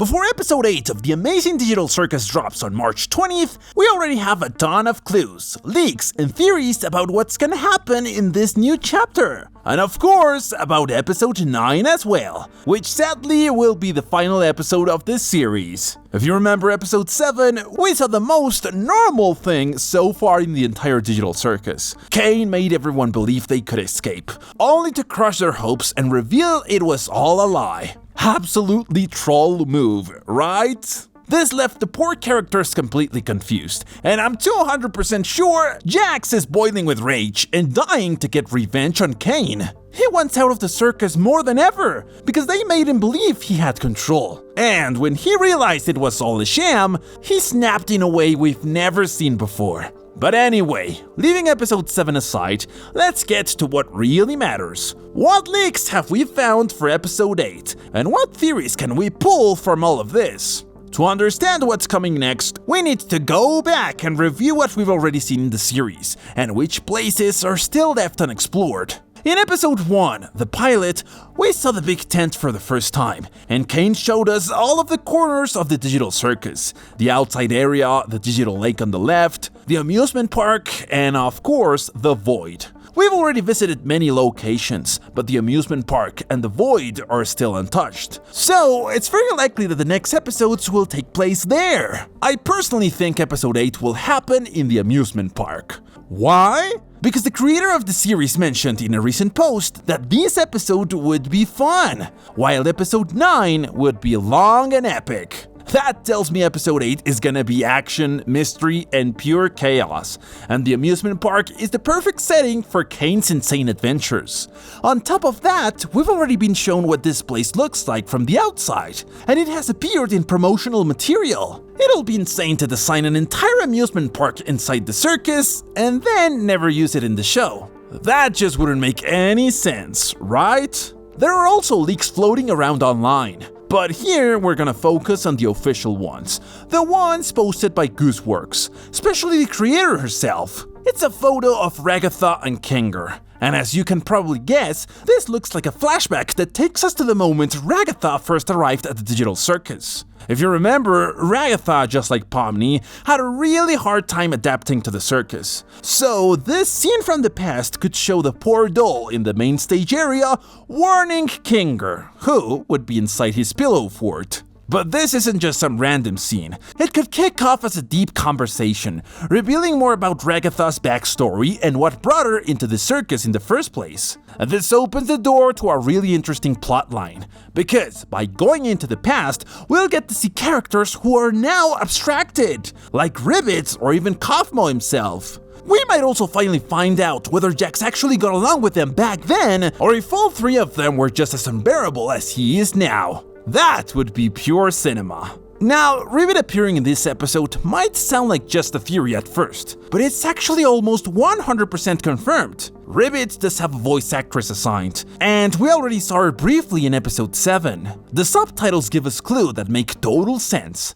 Before episode 8 of the Amazing Digital Circus drops on March 20th, we already have a ton of clues, leaks, and theories about what's gonna happen in this new chapter. And of course, about episode 9 as well, which sadly will be the final episode of this series. If you remember episode 7, we saw the most normal thing so far in the entire Digital Circus. Kane made everyone believe they could escape, only to crush their hopes and reveal it was all a lie. Absolutely troll move, right? This left the poor characters completely confused, and I'm 200% sure Jax is boiling with rage and dying to get revenge on Kane. He wants out of the circus more than ever, because they made him believe he had control. And when he realized it was all a sham, he snapped in a way we've never seen before. But anyway, leaving episode 7 aside, let's get to what really matters. What leaks have we found for episode 8, and what theories can we pull from all of this? To understand what's coming next, we need to go back and review what we've already seen in the series, and which places are still left unexplored. In episode 1, the pilot, we saw the big tent for the first time, and Kane showed us all of the corners of the Digital Circus, the outside area, the digital lake on the left, the amusement park, and of course, the void. We've already visited many locations, but the amusement park and the void are still untouched. So, it's very likely that the next episodes will take place there. I personally think episode 8 will happen in the amusement park. Why? Because the creator of the series mentioned in a recent post that this episode would be fun, while episode 9 would be long and epic. That tells me episode 8 is gonna be action, mystery, and pure chaos, and the amusement park is the perfect setting for Kane's insane adventures. On top of that, we've already been shown what this place looks like from the outside, and it has appeared in promotional material. It'll be insane to design an entire amusement park inside the circus, and then never use it in the show. That just wouldn't make any sense, right? There are also leaks floating around online. But here we're gonna focus on the official ones, the ones posted by Gooseworks, especially the creator herself. It's a photo of Ragatha and Kenger, and as you can probably guess, this looks like a flashback that takes us to the moment Ragatha first arrived at the Digital Circus. If you remember, Ragatha, just like Pomni, had a really hard time adapting to the circus. So this scene from the past could show the poor doll in the main stage area warning Kenger, who would be inside his pillow fort. But this isn't just some random scene. It could kick off as a deep conversation, revealing more about Ragatha's backstory and what brought her into the circus in the first place. And this opens the door to a really interesting plotline, because by going into the past, we'll get to see characters who are now abstracted, like Ribbit or even Kaufmo himself. We might also finally find out whether Jax actually got along with them back then, or if all three of them were just as unbearable as he is now. That would be pure cinema. Now, Ribbit appearing in this episode might sound like just a theory at first, but it's actually almost 100% confirmed. Ribbit does have a voice actress assigned, and we already saw her briefly in episode 7. The subtitles give us clues that make total sense.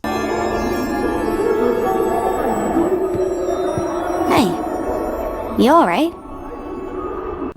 Hey, you alright?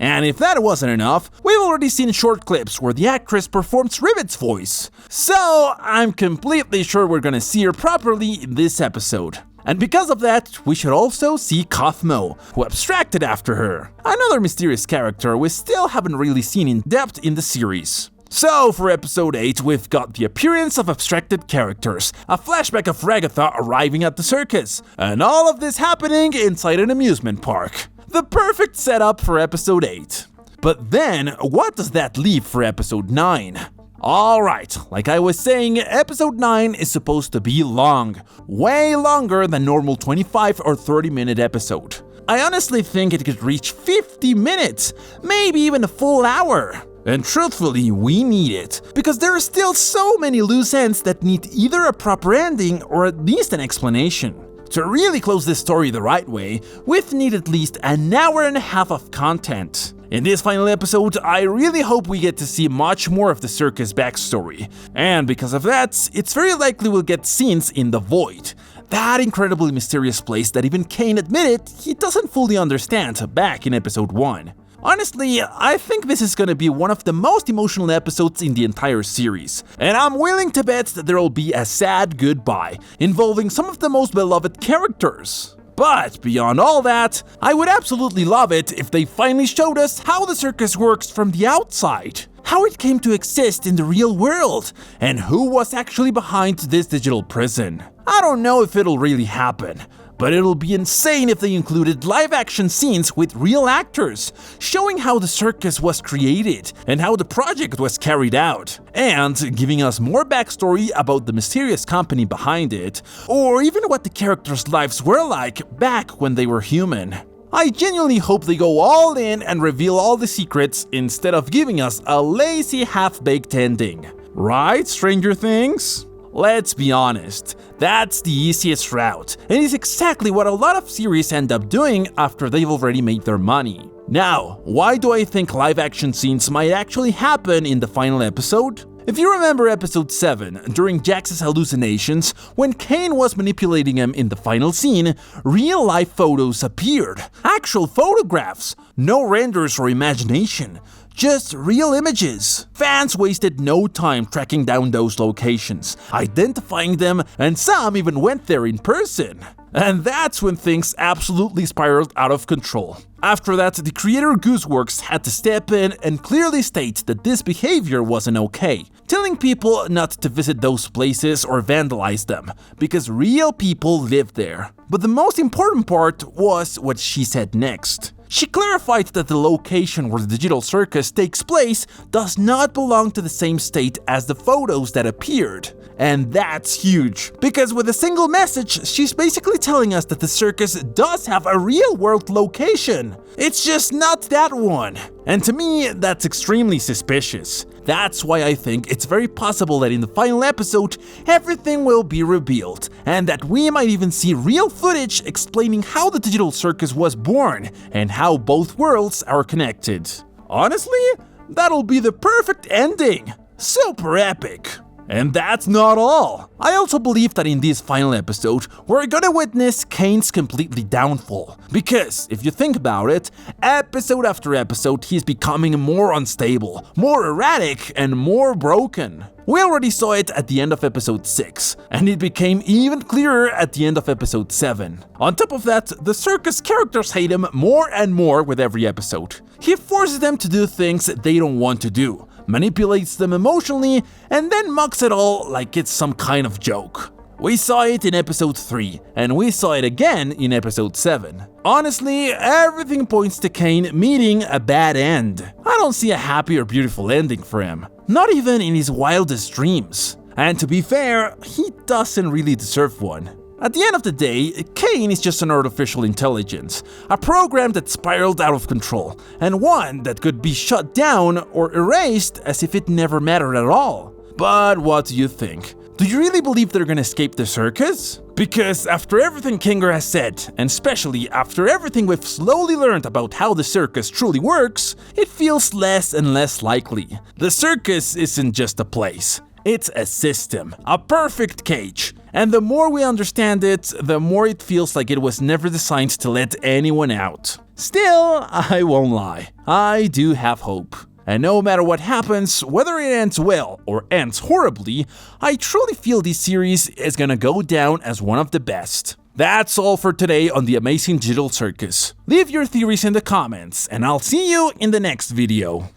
And if that wasn't enough, we've already seen short clips where the actress performs Ribbit's voice. So I'm completely sure we're gonna see her properly in this episode. And because of that, we should also see Kaufmo, who abstracted after her. Another mysterious character we still haven't really seen in depth in the series. So for episode 8, we've got the appearance of abstracted characters, a flashback of Ragatha arriving at the circus, and all of this happening inside an amusement park. The perfect setup for episode 8. But then, what does that leave for episode 9? Alright, like I was saying, episode 9 is supposed to be long. Way longer than normal 25 or 30-minute episode. I honestly think it could reach 50 minutes, maybe even a full hour. And truthfully, we need it, because there are still so many loose ends that need either a proper ending or at least an explanation. To really close this story the right way, we'd need at least an hour and a half of content. In this final episode, I really hope we get to see much more of the circus backstory, and because of that, it's very likely we'll get scenes in the void. That incredibly mysterious place that even Kane admitted he doesn't fully understand back in episode 1. Honestly, I think this is gonna be one of the most emotional episodes in the entire series, and I'm willing to bet that there'll be a sad goodbye, involving some of the most beloved characters. But beyond all that, I would absolutely love it if they finally showed us how the circus works from the outside, how it came to exist in the real world, and who was actually behind this digital prison. I don't know if it'll really happen, but it'll be insane if they included live-action scenes with real actors, showing how the circus was created and how the project was carried out, and giving us more backstory about the mysterious company behind it, or even what the characters' lives were like back when they were human. I genuinely hope they go all in and reveal all the secrets instead of giving us a lazy half-baked ending. Right, Stranger Things? Let's be honest, that's the easiest route, and it's exactly what a lot of series end up doing after they've already made their money. Now, why do I think live-action scenes might actually happen in the final episode? If you remember episode 7, during Jax's hallucinations, when Kane was manipulating him in the final scene, real-life photos appeared. Actual photographs, no renders or imagination. Just real images. Fans wasted no time tracking down those locations, identifying them, and some even went there in person. And that's when things absolutely spiraled out of control. After that, the creator Gooseworks had to step in and clearly state that this behavior wasn't okay, telling people not to visit those places or vandalize them, because real people lived there. But the most important part was what she said next. She clarified that the location where the digital circus takes place does not belong to the same state as the photos that appeared. And that's huge, because with a single message, she's basically telling us that the circus does have a real-world location. It's just not that one. And to me, that's extremely suspicious. That's why I think it's very possible that in the final episode, everything will be revealed, and that we might even see real footage explaining how the digital circus was born, and how both worlds are connected. Honestly, that'll be the perfect ending. Super epic. And that's not all. I also believe that in this final episode, we're gonna witness Kane's completely downfall. Because, if you think about it, episode after episode he's becoming more unstable, more erratic, and more broken. We already saw it at the end of episode 6, and it became even clearer at the end of episode 7. On top of that, the circus characters hate him more and more with every episode. He forces them to do things they don't want to do, manipulates them emotionally, and then mocks it all like it's some kind of joke. We saw it in episode 3, and we saw it again in episode 7. Honestly, everything points to Kane meeting a bad end. I don't see a happy or beautiful ending for him, not even in his wildest dreams. And to be fair, he doesn't really deserve one. At the end of the day, Kane is just an artificial intelligence, a program that spiraled out of control, and one that could be shut down or erased as if it never mattered at all. But what do you think? Do you really believe they're gonna escape the circus? Because after everything Kinger has said, and especially after everything we've slowly learned about how the circus truly works, it feels less and less likely. The circus isn't just a place. It's a system, a perfect cage. And the more we understand it, the more it feels like it was never designed to let anyone out. Still, I won't lie, I do have hope. And no matter what happens, whether it ends well or ends horribly, I truly feel this series is gonna go down as one of the best. That's all for today on the Amazing Digital Circus. Leave your theories in the comments, and I'll see you in the next video.